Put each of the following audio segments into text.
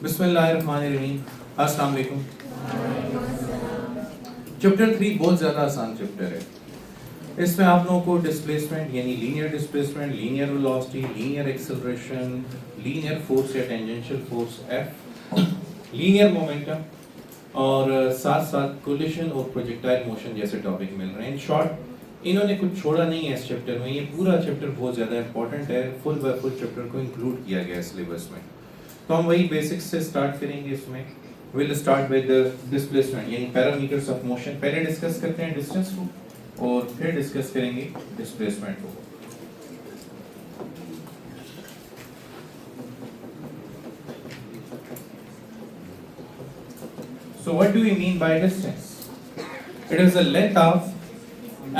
बिस्मिल्लाहिर्रहमानिर्रहीम। अस्सलाम वालेकुम। चैप्टर 3 बहुत ज़्यादा आसान चैप्टर है। इसमें आप लोगों को डिस्प्लेसमेंट यानी linear displacement, linear velocity, linear acceleration, linear force या tangential force F, linear momentum और साथ साथ कोलिशन और प्रोजेक्टाइल मोशन जैसे टॉपिक मिल रहे हैं। इन शॉर्ट इन्होंने कुछ छोड़ा नहीं है इस चैप्टर में। ये पूरा चैप्टर बहुत ज़्यादा इंपॉर्टेंट है। फुल बाय फुल चैप्टर को इंक्लूड किया गया है सिलेबस में। तो हम वही बेसिक्स से स्टार्ट करेंगे। इसमें विल स्टार्ट विद डिस्प्लेसमेंट यानी पैरामीटर्स ऑफ मोशन। पहले डिस्कस करते हैं डिस्टेंस को और फिर डिस्कस करेंगे डिस्प्लेसमेंट को। So what do we mean by distance? It is the length of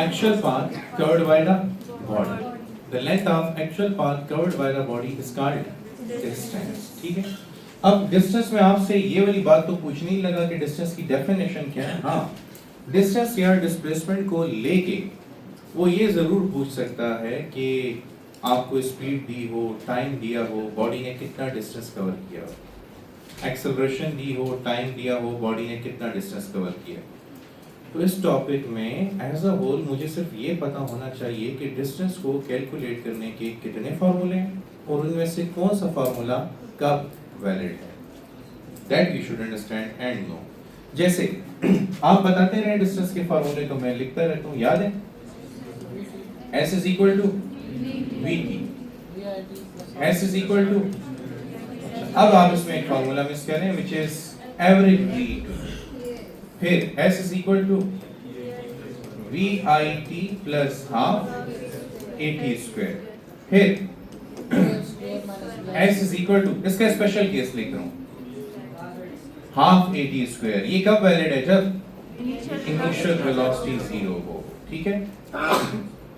actual path covered by the body. The length of actual path covered by the body is called distance. ठीक है। अब distance में आपसे ये वाली बात तो पूछने ही लगा कि डिस्टेंस की डेफिनेशन क्या है। हाँ, डिस्टेंस या डिस्प्लेसमेंट को लेके वो ये जरूर पूछ सकता है कि आपको स्पीड दी हो, टाइम दिया हो, बॉडी ने कितना डिस्टेंस कवर किया हो, एक्सेलरेशन दी हो, टाइम दिया हो, बॉडी ने कितना डिस्टेंस कवर किया। तो इस टॉपिक में एज अ होल मुझे सिर्फ ये पता होना चाहिए कि डिस्टेंस को कैलकुलेट करने के कितने फार्मूले हैं और उनमें से कौन सा फार्मूला कब वैलिड है। That we should understand and know. जैसे आप बताते रहे डिस्टेंस के फार्मूले तो मैं लिखता रहता हूँ, याद है? S is equal to VT, S is equal to, अब आप इसमें एक फार्मूला मिस कर रहे हैं which is average V2, फिर S is equal to VIT plus half AT square, फिर S is equal to, इसका स्पेशल केस लिख रहा हूँ, हाफ AT स्क्वायर। ये कब वैलिड है? जब इनिशियल वेलोसिटी 0 हो। ठीक है,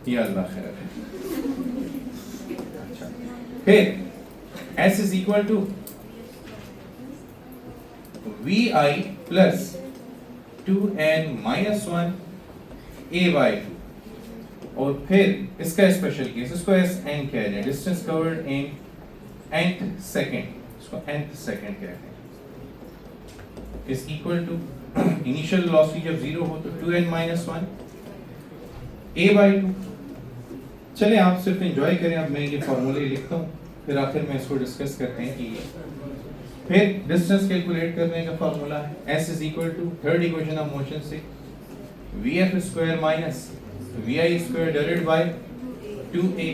ये अल्लाह खैर है। अच्छा, फिर S is equal to VI plus 2n minus 1 A by 2, और फिर इसका स्पेशल केस, इसको SN कह रहे हैं, डिस्टेंस कवर्ड इन nth सेकेंड, इसको nth सेकेंड कहते हैं, is equal to initial velocity जब 0 हो तो 2n minus 1 A by 2। चले आप सिर्फ एंजॉय करें। अब मैं ये फॉर्मूले लिखता हूँ, फिर आखिर में इसको डिस्कस करते हैं कि ये फिर डिस्टेंस कैलकुलेट करने का फॉर्मूला है S is equal to third equation of motion से VF square minus VI square divided by 2A।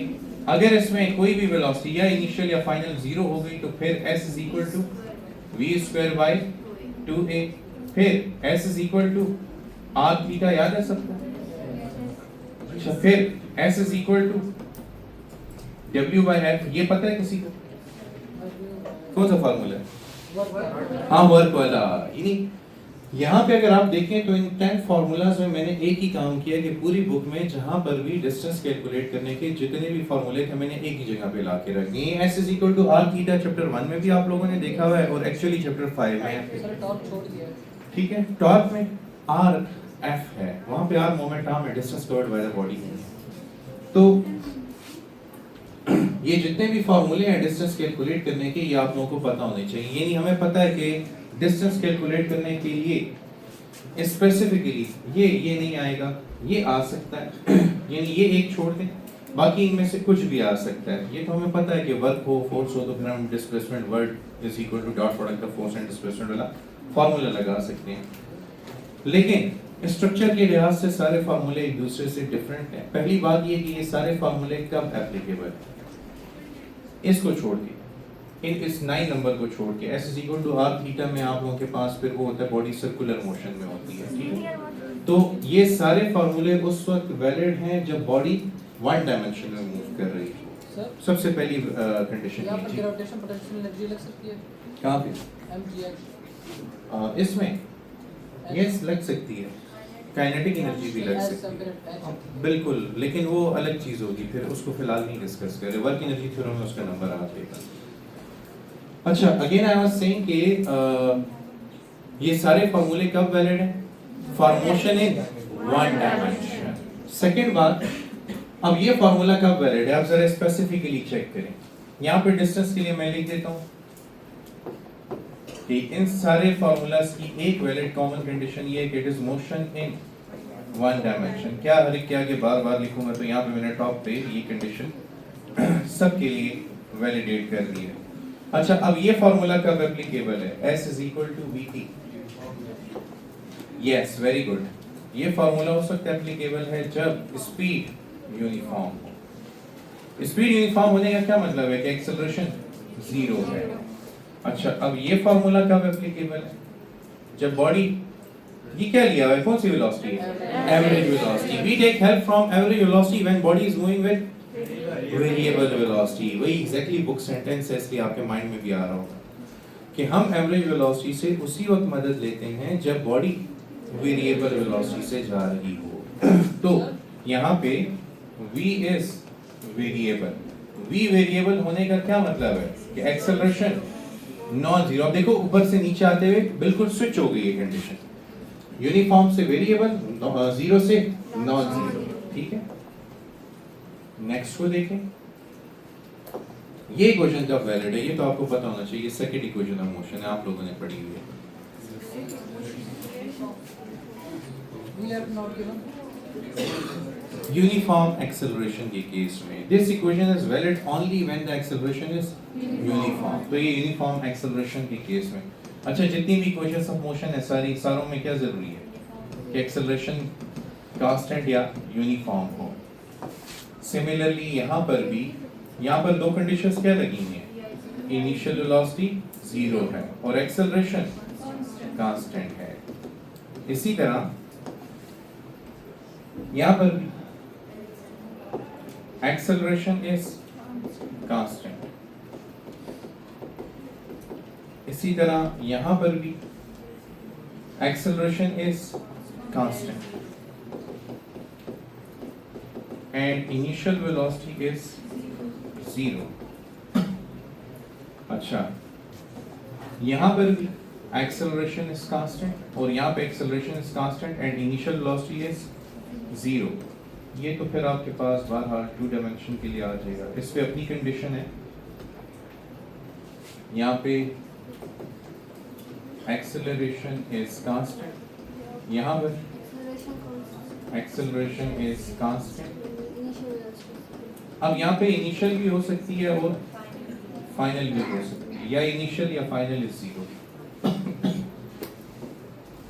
अगर इसमें कोई भी वेलोसिटी या इनिशियल या फाइनल 0 हो गई तो फिर S is equal to V square by 2A, फिर S is equal to R theta, याद है सबको? अच्छा, फिर S is equal to W by F, ये पता है किसी को? कौन सा फार्मूला है? हाँ, वर्क वाला। यहाँ पे अगर आप देखें तो इन 10 फार्मूलाज में मैंने एक ही काम किया कि पूरी बुक में जहाँ पर भी डिस्टेंस कैलकुलेट करने के जितने भी फार्मूले थे मैंने एक ही जगह पे ला के रख दिए। S is equal to R theta chapter 1 में भी आप लोगों ने देखा हुआ है और एक्चुअली चैप्टर 5 में, ठीक है, टॉर्क में R F है, वहाँ पे R मोमेंट आर्म है, distance covered by the body है। तो ये जितने भी फार्मूले हैं डिस्टेंस कैलकुलेट करने के, ये आप लोगों को पता होने चाहिए। यानी हमें पता है कि डिस्टेंस कैलकुलेट करने के लिए स्पेसिफिकली ये नहीं आएगा, ये आ सकता है यानी ये एक छोड़ दें, बाकी इनमें से कुछ भी आ सकता है। ये तो हमें पता है कि वर्क हो, फोर्स हो, तो फिर हम displacement work is equal to dot product of force and displacement वाला फार्मूला लगा सकते हैं। लेकिन स्ट्रक्चर के लिहाज से सारे फार्मूले एक दूसरे से डिफरेंट हैं। पहली बात ये कि ये सारे फार्मूले कब एप्लीकेबल है, इसको छोड़ के, इस 9 नंबर को छोड़ के S is equal to R theta में आप लोगों के पास फिर वो होता है बॉडी सर्कुलर मोशन में होती है। ठीक है, तो ये सारे फार्मूले उस वक्त वैलिड हैं जब बॉडी वन डायमेंशन में मूव कर रही है। सबसे पहली कंडीशन यहाँ पर ग्रेविटेशन पोटेंशियल एनर्जी लग सकती है। कहाँ पे? mgh इसमें यस लग सकती है, काइनेटिक एनर्जी भी लग सकती है, बिल्कुल, लेकिन वो अलग चीज होगी, फिर उसको फिलहाल नहीं डिस्कस करें। वर्क एनर्जी थ्योरम में उसका नंबर आ जाएगा। अच्छा, अगेन आई वाज सेइंग कि ये सारे फार्मूले कब वैलिड हैं? For motion in one dimension. Second बात, अब ये फार्मूला कब वैलिड है आप जरा स्पेसिफिकली चेक करें। यहाँ पे डिस्टेंस के लिए मैं लिख देता हूँ कि इन सारे फार्मूलाज की एक वैलिड कॉमन कंडीशन ये है कि it is motion in one dimension. क्या हर एक के आगे बार बार लिखूंगा तो यहाँ पे मैंने टॉप पे ये कंडीशन सबके लिए वैलिडेट कर दी है। अच्छा, अब ये फार्मूला कब एप्लीकेबल है? S is equal to VT। Yes, very good. ये फार्मूला उस वक्त एप्लीकेबल है जब स्पीड यूनिफॉर्म हो। स्पीड यूनिफॉर्म होने का क्या मतलब है? कि एक्सेलरेशन जीरो है। अच्छा, अब ये फार्मूला कब एप्लीकेबल है? जब बॉडी, ये क्या लिया है, कौन सी वेलोसिटी है? Average velocity. We take help from average velocity when body is moving with variable velocity. वही एग्जैक्टली बुक सेंटेंस है, इसलिए आपके माइंड में भी आ रहा होगा कि हम एवरेज वेलोसिटी से उसी वक्त मदद लेते हैं जब बॉडी वेरिएबल वेलोसिटी से जा रही हो। तो यहाँ पे v is variable. v variable होने का क्या मतलब है? कि एक्सेलरेशन नॉन जीरो। अब देखो ऊपर से नीचे आते हुए बिल्कुल स्विच हो गई है कंडीशन, यूनिफॉर्म से वेरिएबल, जीरो से नॉन जीरो। ठीक है, नेक्स्ट को देखें। ये इक्वेशन कब वैलिड है? ये तो आपको पता होना चाहिए, सेकंड इक्वेशन ऑफ मोशन है, आप लोगों ने पढ़ी हुई है। We have not given. Uniform acceleration के केस में this equation is valid only when the acceleration is uniform. तो ये यूनिफॉर्म एक्सेलरेशन के केस में। अच्छा, जितनी भी इक्वेशंस ऑफ मोशन है सारों में क्या जरूरी है? कि एक्सेलरेशन कांस्टेंट या यूनिफॉर्म हो। सिमिलरली यहाँ पर दो कंडीशंस क्या लगी हैं? इनिशियल वेलोसिटी जीरो है और एक्सेलरेशन कांस्टेंट है। इसी तरह यहाँ पर भी एक्सेलरेशन इज कांस्टेंट। इसी तरह यहाँ पर भी acceleration is constant and initial velocity is zero. अच्छा, यहाँ पर भी एक्सेलरेशन इज कांस्टेंट और यहाँ पे acceleration is constant and initial velocity is zero. ये तो फिर आपके पास बहरहाल टू डायमेंशन के लिए आ जाएगा। इस पे अपनी कंडीशन है, यहाँ पे एक्सेलरेशन इज कांस्टेंट, यहाँ पर एक्सेलरेशन इज कांस्टेंट। अब यहाँ पे इनिशियल भी हो सकती है और फाइनल भी हो सकती है, या इनिशियल या फाइनल इज जीरो।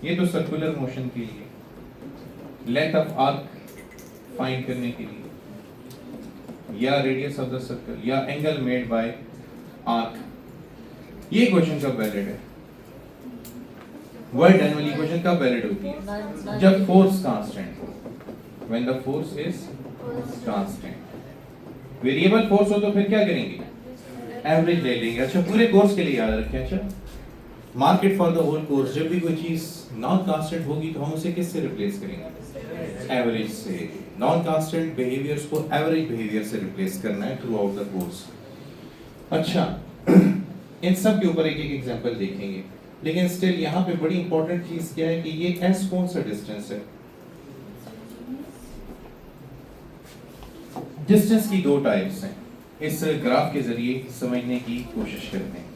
ये तो सर्कुलर मोशन के लिए, लेंथ ऑफ आर्क फाइंड करने के लिए, या रेडियस ऑफ द सर्कल, या एंगल मेड बाय आर्क। ये इक्वेशन कब वैलिड है? वर्ड एनुअल इक्वेशन कब वैलिड होती है? जब फोर्स कांस्टेंट हो, when the force is constant. Variable force हो तो फिर क्या करेंगे? एवरेज ले लेंगे। अच्छा, पूरे कोर्स के लिए याद रखें। अच्छा, market for the whole course, जब भी कोई चीज नॉन कांस्टेंट होगी तो हम उसे किससे रिप्लेस करेंगे? एवरेज से। नॉन कांस्टेंट बिहेवियर्स को एवरेज बिहेवियर से रिप्लेस करना है थ्रू आउट द कोर्स। अच्छा, इन सब के ऊपर एक एक एग्जांपल देखेंगे, लेकिन स्टिल यहाँ पे बड़ी इंपॉर्टेंट चीज क्या है कि ये एस कौन सा डिस्टेंस है? डिस्टेंस की दो टाइप्स हैं, इस ग्राफ के जरिए समझने की कोशिश करते हैं।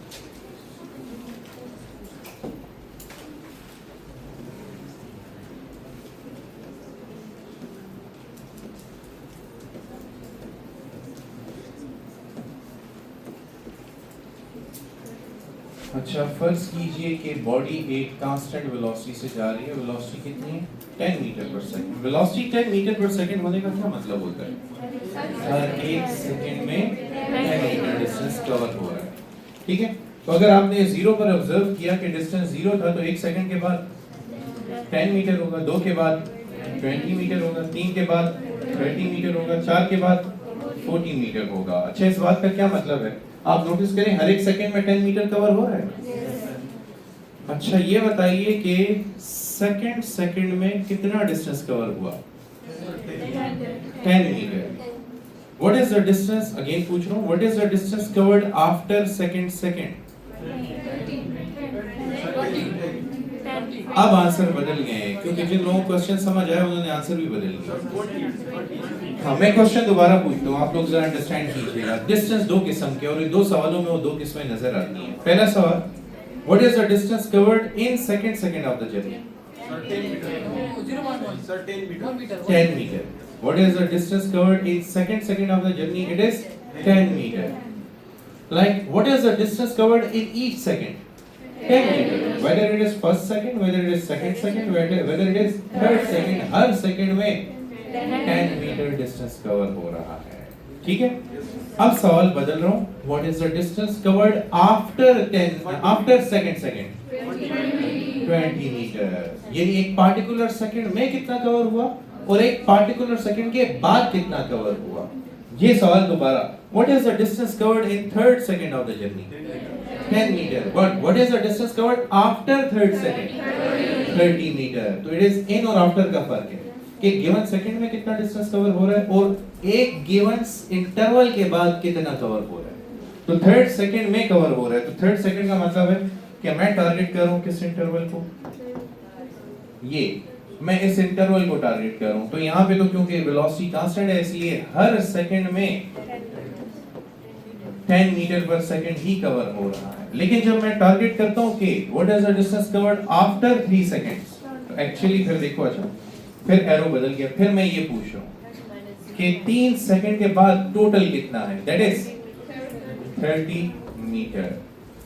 अच्छा, फर्ज कीजिए कि बॉडी एक कांस्टेंट वेलोसिटी से जा रही है। वेलोसिटी कितनी है? 10 मीटर पर सेकंड। वेलोसिटी 10 मीटर पर सेकंड होने का क्या मतलब होता है? हर एक सेकंड में 10 मीटर डिस्टेंस कवर हो रहा है। ठीक है, तो अगर आपने जीरो पर ऑब्जर्व किया कि डिस्टेंस जीरो था, तो एक सेकंड के बाद 10 मीटर होगा, 2 के बाद 20 मीटर होगा, 3 के बाद 30 मीटर होगा, 4 के बाद 40 मीटर होगा। अच्छा, इस बात का क्या मतलब है? आप नोटिस करें हर एक सेकंड में 10 मीटर कवर हो रहा है। अच्छा, ये बताइए कि सेकंड में कितना डिस्टेंस कवर हुआ? 10 metre. What is the distance, again पूछ रहा हूँ, what is the distance covered after second? अब आंसर बदल गए हैं, क्योंकि जिन लोगों को क्वेश्चन समझ आया उन्होंने आंसर भी बदल दिया। हाँ, मैं क्वेश्चन दोबारा पूछता हूँ, आप लोग जरा अंडरस्टैंड कीजिएगा। डिस्टेंस दो किस्म के, और इन दो सवालों में वो दो किस्में नजर आती हैं। पहला सवाल, What is the distance covered in second of the journey? 0.1. Sir, 10 meter. 1 meter. 10 meter. What is the distance covered in second of the journey? It is 10 meter. Like, what is the distance covered in each second? 10 meter. Whether it is first second, whether it is second, whether it is third second, her second में 10 meter distance cover हो रहा है. ठीक है? अब सवाल बदल रहा हूँ. What is the distance covered after second? 20 meter. यानी एक particular second में कितना कवर हुआ और एक particular second के बाद कितना कवर हुआ. ये सवाल दोबारा. What is the distance covered in third second of the journey? 10 meter. But what is the distance covered after third second? 30 meter. तो it is in और after का फर्क है कि given second में कितना distance cover हो रहा है और एक given interval के बाद कितना cover हो रहा है. तो third second में cover हो रहा है. तो third second का मतलब है कि मैं टारगेट कर रहा हूँ किस इंटरवल को, ये मैं इस इंटरवल को टारगेट कर रहा हूँ. तो यहाँ पे तो क्योंकि वेलोसिटी कांस्टेंट है इसलिए हर सेकंड में 10 मीटर पर सेकंड ही कवर हो रहा है. लेकिन जब मैं टारगेट करता हूँ कि what is the distance covered after 3 seconds, तो एक्चुअली फिर देखो, अच्छा फिर एरो बदल गया. फिर मैं ये पूछ रहा हूँ कि 3 सेकंड के बाद टोटल कितना है, दैट इज 30 मीटर.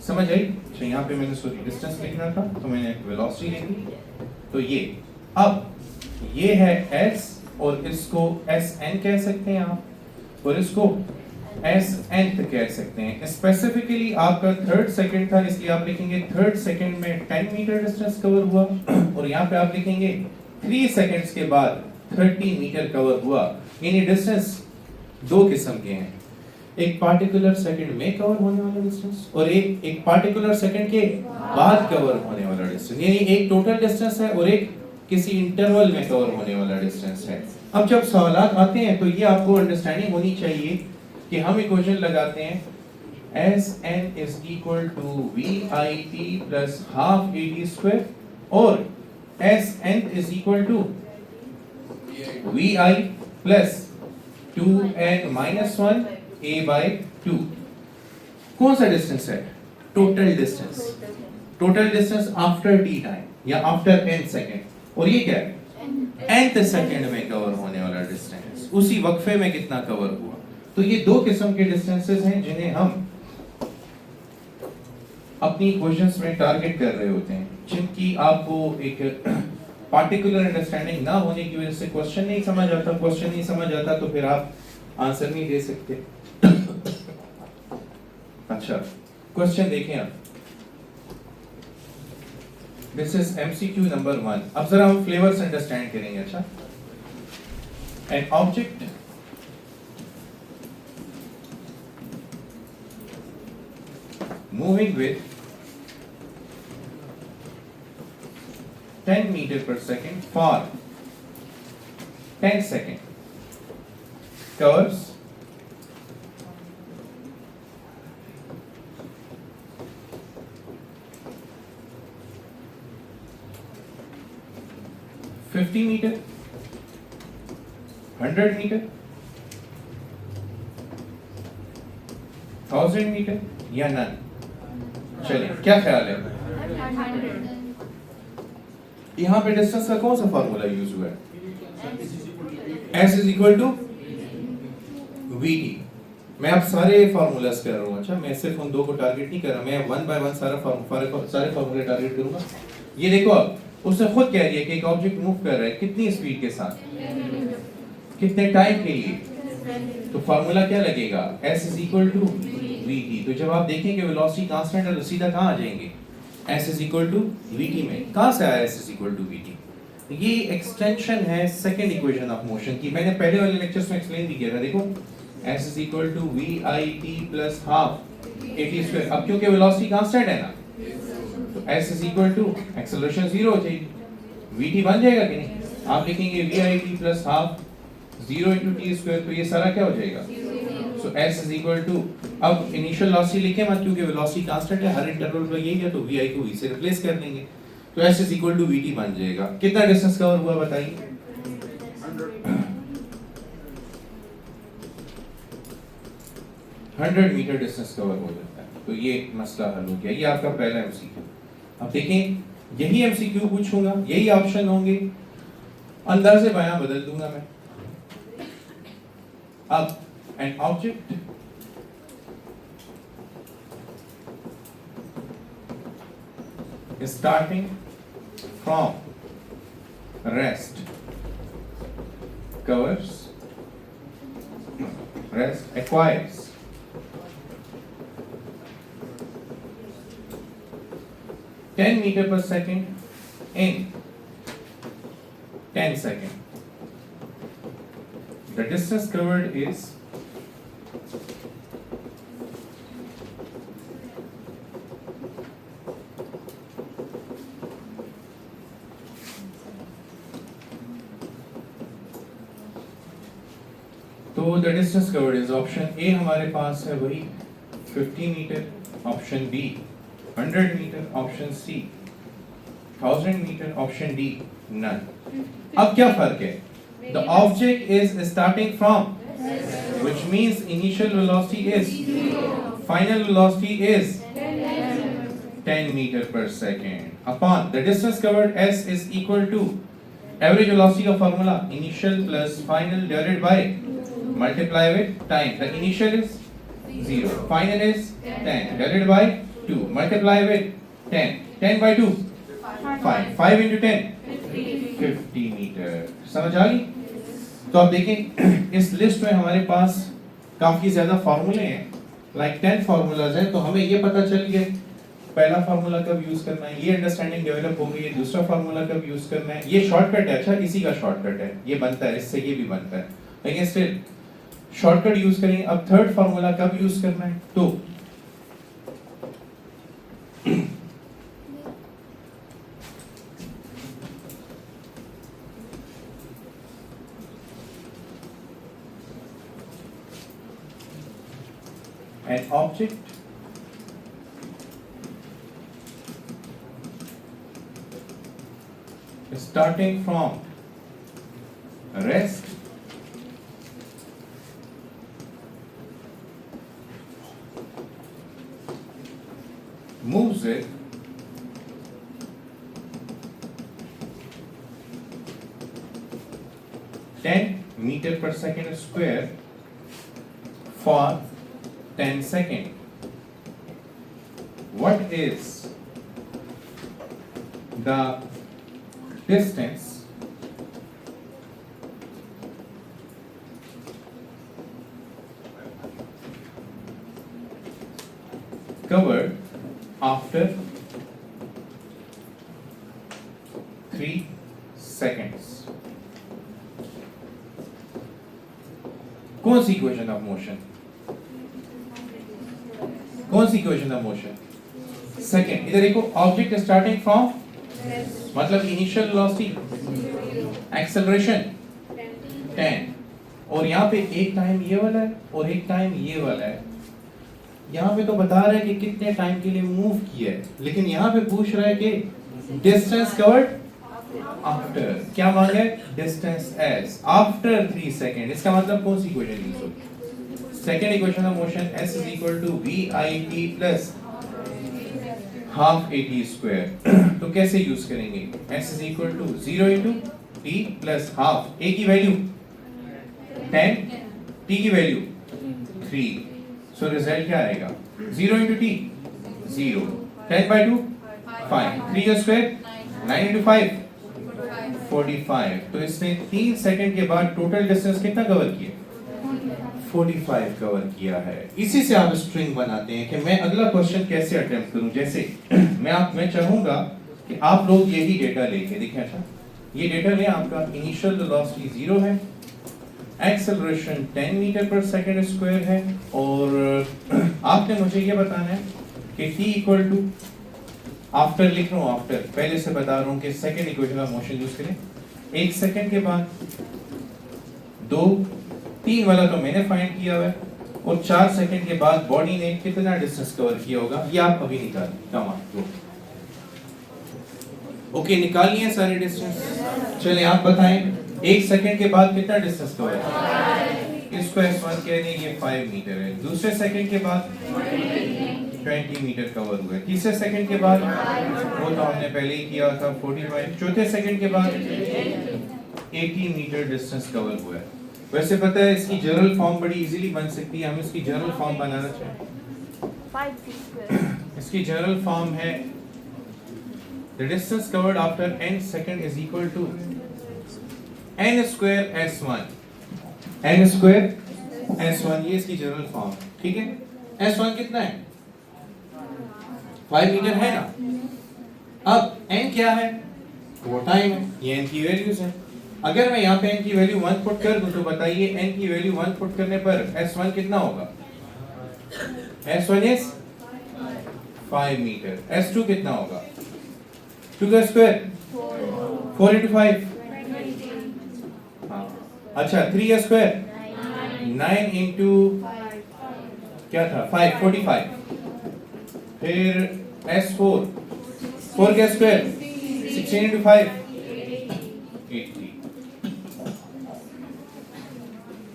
समझ आई? अच्छा यहाँ पे मैंने सोची डिस्टेंस लिखना था तो मैंने वेलोसिटी लिखी. तो ये अब ये है s और इसको sn कह सकते हैं आप और इसको snth कह सकते हैं. स्पेसिफिकली आपका थर्ड सेकंड था इसलिए आप लिखेंगे थर्ड सेकंड में 10 मीटर डिस्टेंस कवर हुआ और यहाँ पे आप लिखेंगे 3 सेकंड्स के बाद 30 मीटर कवर हुआ. यानी डिस्टेंस दो किस्म के हैं, एक पार्टिकुलर सेकंड में कवर होने वाला डिस्टेंस और एक पार्टिकुलर सेकंड के बाद कवर होने वाला डिस्टेंस. यानी एक टोटल डिस्टेंस है और एक किसी इंटरवल में कवर होने वाला डिस्टेंस है. अब जब सवालात आते हैं तो ये आपको अंडरस्टैंडिंग होनी चाहिए कि हम इक्वेशन लगाते हैं Sn is equal to VIT plus half AT square और Sn is equal to VI plus 2n minus 1 A by 2. कौन सा डिस्टेंस है? Total distance. Total distance after t time या आफ्टर n सेकंड. और ये क्या है? nth सेकंड में कवर होने वाला डिस्टेंस. उसी वक्फे में कितना कवर हुआ. तो ये दो किस्म के डिस्टेंसेस हैं जिन्हें हम अपनी क्वेश्चंस में टारगेट कर रहे होते हैं, जिनकी आपको एक पार्टिकुलर अंडरस्टैंडिंग ना होने की वजह से क्वेश्चन नहीं समझ आता तो फिर आप आंसर नहीं दे सकते. अच्छा क्वेश्चन देखें आप. This is MCQ number 1. अब जरा हम फ्लेवर्स अंडरस्टैंड करेंगे. अच्छा, an object moving with 10 meter per second for 10 seconds covers 50 meter, 100 meter, 1000 meter या none. चलिए क्या ख्याल है? यहाँ पे डिस्टेंस का कौन सा फार्मूला यूज हुआ है? S is equal to VT. मैं अब सारे फार्मूलास कर रहा हूँ. अच्छा, मैं सिर्फ उन दो को टारगेट नहीं कर रहा, मैं 1 बाय 1 सारे फार्मूले टारगेट करूंगा. ये देखो अब उसने खुद कह दिया कि एक ऑब्जेक्ट मूव कर रहा है कितनी स्पीड के साथ, कितने टाइम के लिए. तो फार्मूला क्या लगेगा? S is equal to VT. तो जब आप देखेंगे वेलोसिटी कांस्टेंट है तो सीधा कहाँ आ जाएंगे? S is equal to VT में. कहाँ से आया S is equal to VT? ये एक्सटेंशन है सेकंड इक्वेशन ऑफ मोशन की. मैंने पहले वाले लेक्चर्स में एक्सप्लेन भी किया था. देखो S is equal to VIT plus half AT square. अब क्योंकि वेलोसिटी कांस्टेंट है ना तो S is equal to acceleration 0 हो जाएगी. VT बन जाएगा कि नहीं? आप लिखेंगे VIT plus half 0 into t square. तो ये सारा क्या हो जाएगा? So S is equal to, अब इनिशियल वेलोसिटी लिखे मत क्योंकि वेलोसिटी कांस्टेंट है, हर इंटरवल पर यही है, तो VI को V से रिप्लेस कर देंगे. तो S is equal to VT बन जाएगा. कितना डिस्टेंस कवर हुआ बताइए? 100 मीटर डिस्टेंस कवर हो जाता है. तो ये मसला हल हो गया। ये आपका पहला एमसीक्यू। अब देखें यही एमसीक्यू पूछूंगा, यही ऑप्शन होंगे, अंदाजे बयां बदल दूंगा मैं। अब an object starting from rest covers, rest acquires 10 meter per second in 10 seconds. The distance covered is तो the distance covered is option A हमारे पास है वही 50 metre, option B 100 metre, option C 1000 metre, option D none. अब क्या फर्क है? The object is starting from which means initial velocity is 0, final velocity is 10 meter per second upon the distance covered s is equal to average velocity of formula initial plus final divided by multiply with time. The initial is 0, final is 10 divided by 2 multiply with 10, 10 by 2 5, 5 into 10 50 meter। समझ आ गई? तो आप देखें इस list में हमारे पास काफी ज्यादा फार्मूले हैं, लाइक 10 फार्मूलाज हैं। तो हमें ये पता चल गया पहला फार्मूला कब यूज करना है, ये अंडरस्टैंडिंग डेवलप हो गई है। दूसरा फार्मूला कब यूज करना है, ये शॉर्टकट है, अच्छा इसी का शॉर्टकट है, ये बनता है, इससे ये भी बनता है, लेकिन स्टिल शॉर्टकट यूज करेंगे। अब थर्ड फार्मूला कब यूज करना है, तो an object starting from rest moves it meter per second square for 10 seconds. What is the distance covered after 3 seconds? कौन सी इक्वेशन ऑफ मोशन, कौन सी इक्वेशन ऑफ मोशन? सेकंड। इधर देखो ऑब्जेक्ट स्टार्टिंग फ्रॉम मतलब initial velocity, acceleration 10, और यहाँ पे एक time ये वाला है और एक टाइम ये वाला है। यहाँ पे तो बता रहा है कि कितने टाइम के लिए मूव किया है, लेकिन यहाँ पे पूछ रहा है कि डिस्टेंस कवर्ड आफ्टर, क्या मांगा है? Distance S after 3 second. इसका मतलब कौन सी इक्वेशन यूज होगी? Second equation of motion s is equal to vit plus half at square। तो कैसे यूज करेंगे? s is equal to 0 into t plus half, a की वैल्यू 10, t की value 3, so result क्या आएगा? 0 into t 0, 10 by 2 5, 3 का square 9 into 5 45। तो इसने 3 सेकंड के बाद टोटल डिस्टेंस कितना कवर किया? 45 कवर किया है। इसी से आप स्ट्रिंग बनाते हैं कि मैं अगला क्वेश्चन कैसे अटेम्प्ट करूं। जैसे मैं चाहूंगा कि आप लोग यही डेटा लेके देखें। अच्छा ये डेटा लें, आपका इनिशियल वेलोसिटी 0 है, एक्सेलरेशन 10 मीटर पर सेकंड स्क्वायर है, और आपने मुझे ये बताना है कि t इक्वल टू, आफ्टर लिख रहा हूँ, आफ्टर पहले से बता रहा हूँ कि second equation of motion use करें। 1 सेकंड के बाद 2, 3 वाला तो मैंने फाइंड किया हुआ है, और 4 सेकंड के बाद बॉडी ने कितना डिस्टेंस कवर किया होगा ये आप अभी निकाल कमाल। ओके निकाल लिए सारे डिस्टेंस। चलिए आप बताएं 1 सेकंड के बाद कितना डिस्टेंस कवर है? इसको S1 कह रहे हैं, ये 5 मीटर है। दूसरे सेकंड के बाद 20 मीटर कवर हुआ है। तीसरे सेकंड के बाद वो तो हमने पहले ही किया था 45। चौथे सेकंड के बाद 80 मीटर डिस्टेंस कवर हुआ है। वैसे पता है इसकी जनरल फॉर्म बड़ी इजीली बन सकती है, हम इसकी जनरल फॉर्म बनाना चाहें। 5 इसकी जनरल फॉर्म है the distance covered after n second is equal to n square s1। n square s1 ये इसकी जनरल फॉर्म, ठीक है। s1 कितना है? 5 मीटर है ना। अब n क्या है? वो टाइम है, ये n की वैल्यूज है। अगर मैं यहाँ पे n की वैल्यू 1 पुट कर दूं तो बताइए n की वैल्यू 1 पुट करने पर s1 कितना होगा? s1 is 5 metre. s2 कितना होगा? 2 का स्क्वायर 4 into 5। हाँ अच्छा 3 का स्क्वायर 9 into क्या था 5 45। फिर s4 4 का स्क्वायर 16 into 5 80।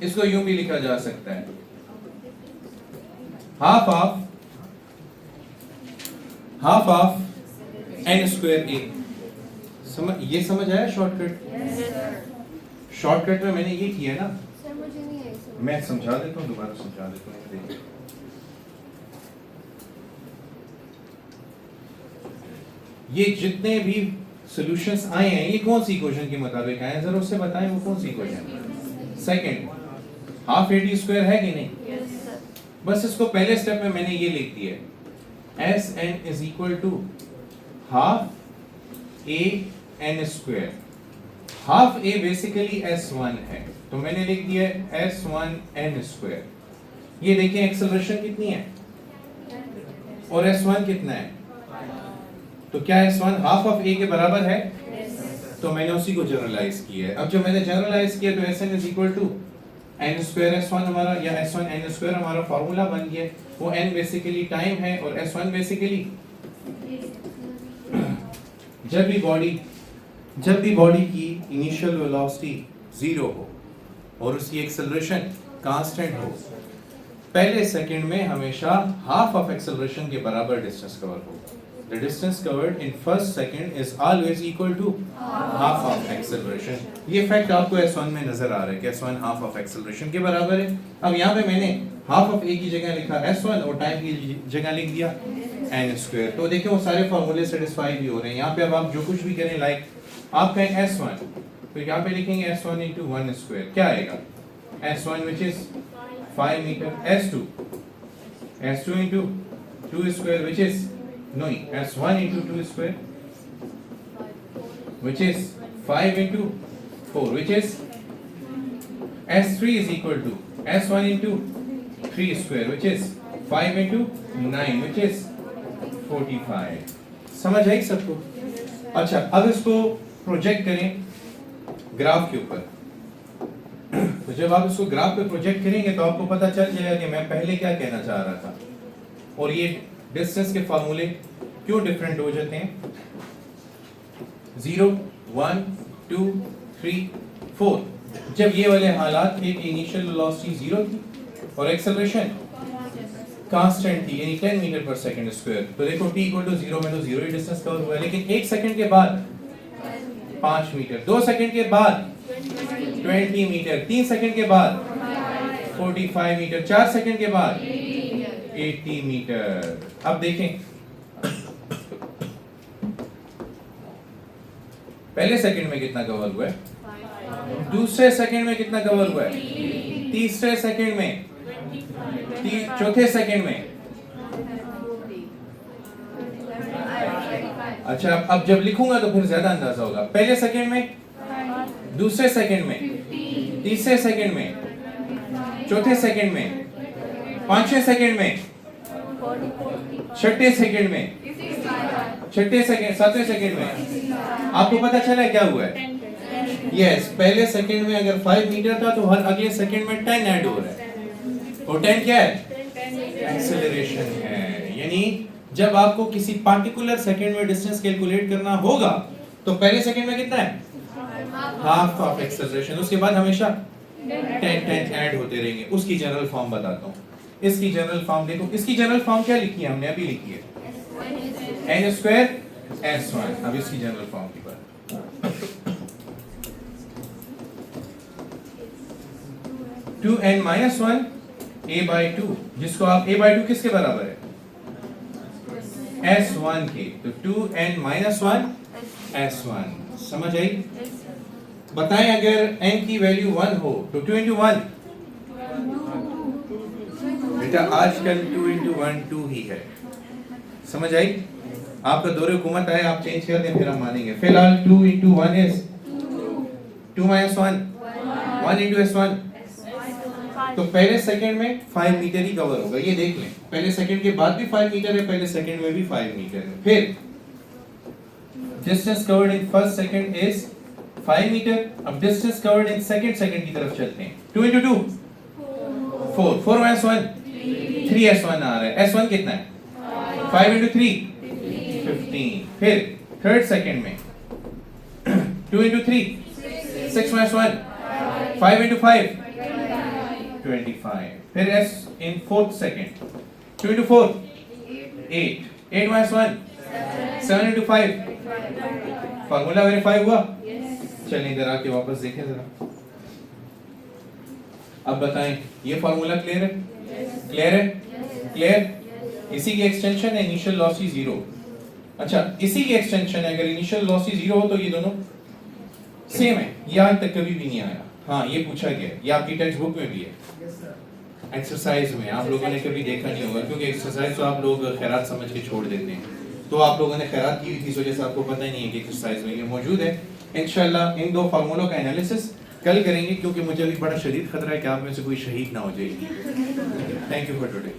इसको यूं भी लिखा जा सकता है half of n square a। ये समझ आया शॉर्टकट? शॉर्टकट में मैंने ये किया ना, सर मुझे नहीं आई समझ। मैं समझा देता हूँ, दोबारा समझा देता हूँ। देखिए ये जितने भी सॉल्यूशंस आए हैं ये कौन सी इक्वेशन के मुताबिक आए हैं, जरा उससे बताएं वो कौन सी इक्वेशन? सेकंड हाफ 80 स्क्वायर है कि नहीं? Yes sir. बस इसको पहले स्टेप में मैंने ये लिख दिया है Sn is equal to half a n square। Half a basically S1 है तो मैंने लिख दिया है S1 n स्क्वायर। ये देखें एक्सेलरेशन कितनी है और S1 कितना है, तो क्या S1 हाफ ऑफ a के बराबर है? तो मैंने उसी को जनरलाइज किया है। अब जब मैंने जनरलाइज किया तो Sn is equal to n square S1 हमारा, या S1 n स्क्वायर हमारा फार्मूला बन गया। वो n बेसिकली टाइम है और S1 बेसिकली जब भी बॉडी की इनिशियल वेलोसिटी 0 हो और उसकी एक्सेलरेशन कांस्टेंट हो, पहले सेकंड में हमेशा हाफ ऑफ एक्सेलरेशन के बराबर डिस्टेंस कवर हो। The distance covered in first second is always equal to half of acceleration। ये फैक्ट आपको S1 में नजर आ रहा है कि S1 हाफ ऑफ एक्सेलरेशन के बराबर है। अब यहाँ पे मैंने हाफ ऑफ a की जगह लिखा S1 और टाइम की जगह लिख दिया n स्क्वायर। तो देखिए वो सारे फॉर्मूले सेटिस्फाई भी हो रहे हैं। यहाँ पे अब आप जो कुछ भी करें, लाइक आप कहें S1 तो यहाँ पे लिखेंगे S1 into 1 स्क्वायर, क्या आएगा? S1 which is 5 metre, S2 into 2 square which is S1 into 2 square which is 5 into 4 which is S3 is equal to S1 into 3 square which is 5 into 9 which is 45। समझ आई सबको? अच्छा अब इसको project करें graph के ऊपर। तो जब आप इसको ग्राफ पे प्रोजेक्ट करेंगे तो आपको पता चल जाएगा कि मैं पहले क्या कहना चाह रहा था और ये डिस्टेंस के फार्मूले क्यों डिफरेंट हो जाते हैं। 0 1 2 3 4 जब ये वाले हालात थे कि इनिशियल वेलोसिटी 0 थी और एक्सेलरेशन कांस्टेंट थी यानी 10 मीटर पर सेकंड स्क्वायर, तो देखो t इक्वल टू 0 में तो 0 ही डिस्टेंस कवर हुआ है। लेकिन 1 सेकंड के बाद 5 मीटर, 2 सेकंड के बाद 20 मीटर, 3 सेकंड के बाद 45 मीटर, 4 सेकंड के बाद 80 मीटर। अब देखें पहले सेकंड में कितना कवर हुआ है, दूसरे सेकंड में कितना कवर हुआ है, तीसरे सेकंड में, चौथे सेकंड में। अच्छा अब जब लिखूंगा तो फिर ज्यादा अंदाजा होगा। पहले सेकंड में, दूसरे सेकंड में, तीसरे सेकंड में, चौथे सेकंड में, पांचवें सेकंड में, छठे सेकंड में, छठे सेकंड, सातवें सेकंड में। आपको पता चला क्या हुआ है? यस, पहले सेकंड में अगर 5 मीटर था तो हर अगले सेकंड में 10 ऐड हो रहा है। और 10 क्या है? एक्सेलरेशन है। यानी जब आपको किसी पार्टिकुलर सेकंड में डिस्टेंस कैलकुलेट करना होगा तो पहले सेकंड में कितना है? Half of acceleration. उसके बाद हमेशा 10 ऐड होते रहेंगे। उसकी जनरल फॉर्म बताता हूँ। इसकी जनरल फॉर्म देखो, इसकी जनरल फॉर्म क्या लिखी है हमने, अभी लिखी है n स्क्वायर s1। अब इसकी जनरल फॉर्म की बात, 2n minus 1 a by 2, जिसको आप a by 2 किसके बराबर है, s1 के, तो 2n minus 1 s1। समझ आई? बताएं अगर n की वैल्यू 1 हो तो 2 into 1, बेटा आजकल 2 into 1 2 ही है। समझ आई? आपका दौरे हुकूमत आए, आप चेंज कर दें फिर हम मानेंगे। फिलहाल 2 into 1 is 2 minus 1 1 into s1। तो पहले सेकंड में 5 मीटर ही कवर होगा, ये देख लें। पहले सेकंड के बाद भी 5 मीटर है, पहले सेकंड में भी 5 मीटर है। फिर distance covered in first second is 5 metre. अब डिस्टेंस कवर्ड इन सेकंड की तरफ चलते हैं। 2 into 2 4 4 minus 1 3 s1 आ रहा है। s1 कितना है, 5 into 3 15। फिर थर्ड सेकंड में 2 into 3 6 minus 1 5 into 5 25। फिर s in fourth second 2 into 4 8 8 minus 1 7 into 5। Formula verify हुआ? चलिए इधर आके वापस देखें जरा। अब बताएं, ये फार्मूला क्लियर है? क्लियर है? क्लियर? इसी की एक्सटेंशन है इनिशियल लॉसी 0। अच्छा, इसी की एक्सटेंशन है, अगर इनिशियल लॉसी 0 हो तो ये दोनों सेम है। ये आज तक कभी भी नहीं आया। हाँ, ये पूछा गया, ये आपकी टेक्स्ट बुक में भी है, एक्सरसाइज में। आप लोगों ने कभी देखा नहीं होगा, क्योंकि एक्सरसाइज तो आप लोग खैरात समझ के छोड़ देते हैं। तो आप लोगों ने खैरात की हुई थी, इस वजह से आपको पता ही नहीं है कि एक्सरसाइज में ये मौजूद है। इंशाल्लाह इन दो फार्मूलों का एनालिसिस कल करेंगे, क्योंकि मुझे अभी बड़ा शदीद खतरा है कि आप में से कोई शहीद ना हो जाएगी। Thank you for today.